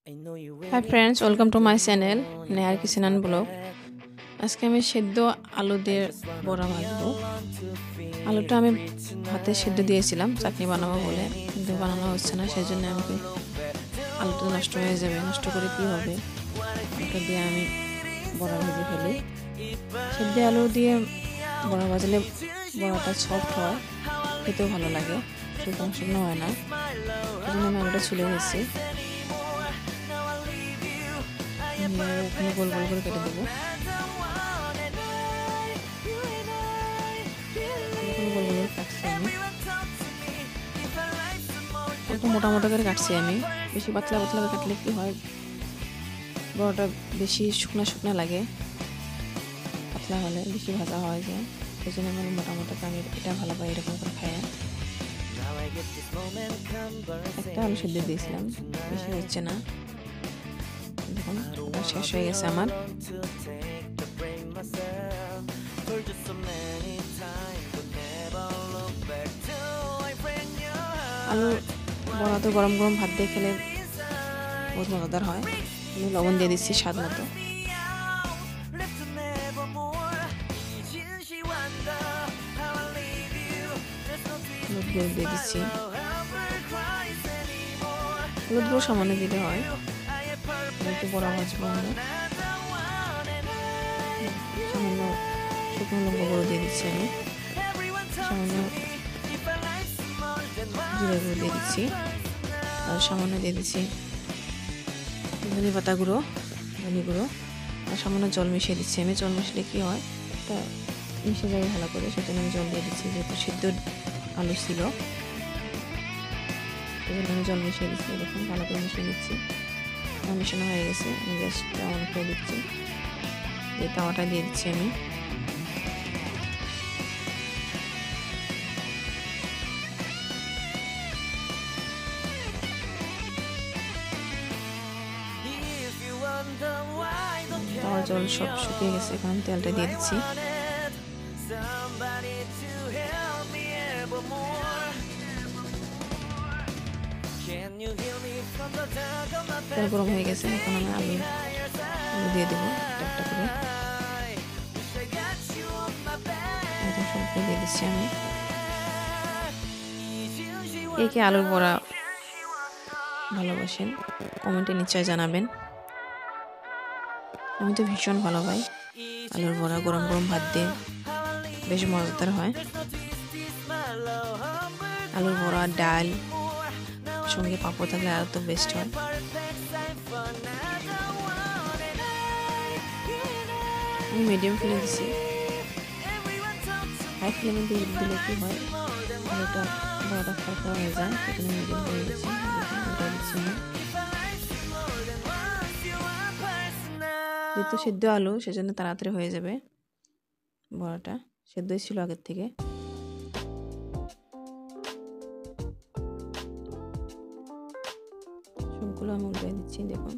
Hi friends, welcome to my channel Nehar Kitchen and Vlog. আজকে আমি সেদ্ধ আলু দিয়ে বড়া ভাজবো। আলুটা আমি ভাতে সেদ্ধ দিয়েছিলাম চাটনি বানাবো বলে, কিন্তু বানানো হচ্ছে না, সেজন্য আমাকে আলুটা নষ্ট হয়ে যাবে, নষ্ট করে কি হবে, ওটা দিয়ে আমি বড়া ভেজে ফেলি। সেদ্ধ আলু দিয়ে বড়া ভাজলে বড়াটা সফট হয়, খেতেও ভালো লাগে, শুকনো শুকনো হয় না, সেজন্য আমি আলুটা ছুলে নিয়েছি। ওখানে গোল গোল করে কেটে দেবো, গোল গোল করে কাটছি আমি, একটু মোটা মোটা করে কাটছি আমি। বেশি পাতলা পাতলা করে কাটলে কি হয়, বড়টা বেশি শুকনা শুকনা লাগে, পাতলা হলে বেশি ভাজা হয়ে যায়, সেই জন্য আমি মোটা মোটা আমি এটা ভালো পাই এরকম করে খাই। একটা আলু সেদ্ধ দিয়েছিলাম, বেশি হচ্ছে না, দেখুন শেষ হয়ে গেছে আমার। আলু বড়া তো গরম গরম ভাত দিয়ে খেলে বহুত মজাদার হয়। আমি লবণ দিয়ে দিচ্ছি স্বাদ মতো, হলুদ গুঁড়ো দিয়ে দিচ্ছি, হলুদ গুঁড়ো সামান্য দিলে হয়, একটু বড়া ভাজবো আমরা। সামান্য শুকনো লঙ্কা গুঁড়ো দিয়ে দিচ্ছি আমি, সামান্য জিরে গুঁড়ো দিয়ে দিচ্ছি, আর সামান্য দিয়ে দিচ্ছি ধনে পাতা গুঁড়ো, ধনে গুঁড়ো, আর সামান্য জল মিশিয়ে দিচ্ছি আমি। জল মিশলে কি হয়, এটা মিশে যাবে ভালো করে, সেজন্য আমি জল দিয়ে দিচ্ছি, যেহেতু সিদ্ধ আলু ছিল সেজন্য আমি জল মিশিয়ে দিচ্ছি। দেখুন ভালো করে মিশিয়ে দিচ্ছি, মেশানো হয়ে গেছে। আমি গ্যাসটা অন করে দিচ্ছি, এই তাওয়াটা দিয়ে দিচ্ছি আমি। তাওয়ার জল সব শুকিয়ে গেছে, এখন আমি তেলটা দিয়ে দিচ্ছি। তেল গরম হয়ে গেছে, এখন আমি আলু দিয়ে দেবো একটা করে, সবটা দিয়ে দিচ্ছি আমি। কে আলুর বড়া ভালোবাসেন কমেন্টে নিশ্চয় জানাবেন। আমি তো ভীষণ ভালো পাই আলুর বড়া, গরম গরম ভাত দিয়ে বেশ মজাদার হয়। আলুর বড়া, ডাল, সঙ্গে পাঁপড় থাকলে আর তো বেস্ট হয়। আমি মিডিয়াম ফ্লেমে দিছি, হাই ফ্লেমে দিলে কি হয়, আলুটা বড়াটা খরখরা হয়ে যায়, সেখানে মিডিয়াম করে দিচ্ছি, দিচ্ছি না। যেহেতু সেদ্ধ আলু, সেজন্য তাড়াতাড়ি হয়ে যাবে, বড়াটা সেদ্ধই ছিল আগের থেকে। সবগুলো আমি উল্টে দিচ্ছি, দেখুন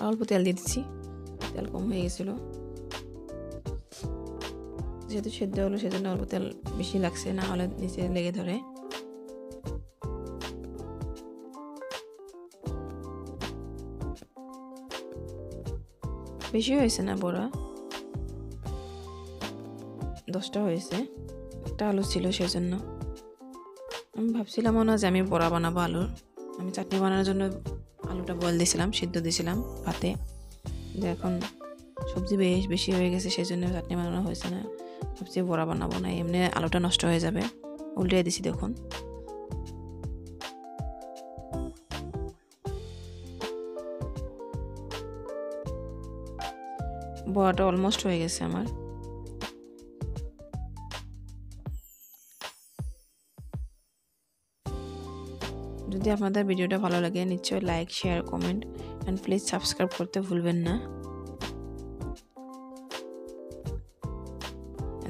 অল্প তেল দিয়ে দিচ্ছি, তেল কম হয়ে গেছিল, যেহেতু সেদ্ধ হলো সেজন্য অল্প তেল বেশি লাগছে, না হলে নিচে লেগে ধরে। বেশি হয়েছে না বড়া, 10টা হয়েছে, একটা আলু ছিল সেজন্য। আমি ভাবছিলাম না যে আমি বড়া বানাবো আলুর, আমি চাটনি বানানোর জন্য আলুটা বয়েল দিয়েছিলাম, সিদ্ধ দিয়েছিলাম ভাতে, যে এখন সবজি বেশি হয়ে গেছে সেজন্য চাটনি বানানো হয়েছে না। ভাবছি বড়া বানাবো না, এমনি আলুটা নষ্ট হয়ে যাবে, উল্টে দিছি। দেখুন বড়াটা অলমোস্ট হয়ে গেছে আমার। যদি আপনাদের ভিডিওটা ভালো লাগে নিশ্চয়ই like, share, comment and please subscribe করতে ভুলবেন না।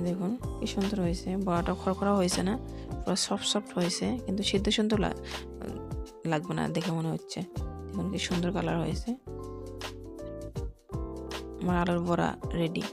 দেখুন কি সুন্দর হয়েছে, বড়াটা খড়খড়া হয়েছে না, পুরো সফট হয়েছে, কিন্তু সিদ্ধ লাগবে না দেখে মনে হচ্ছে। দেখুন কি সুন্দর কালার হয়েছে, আমার আলুর বড়া রেডি।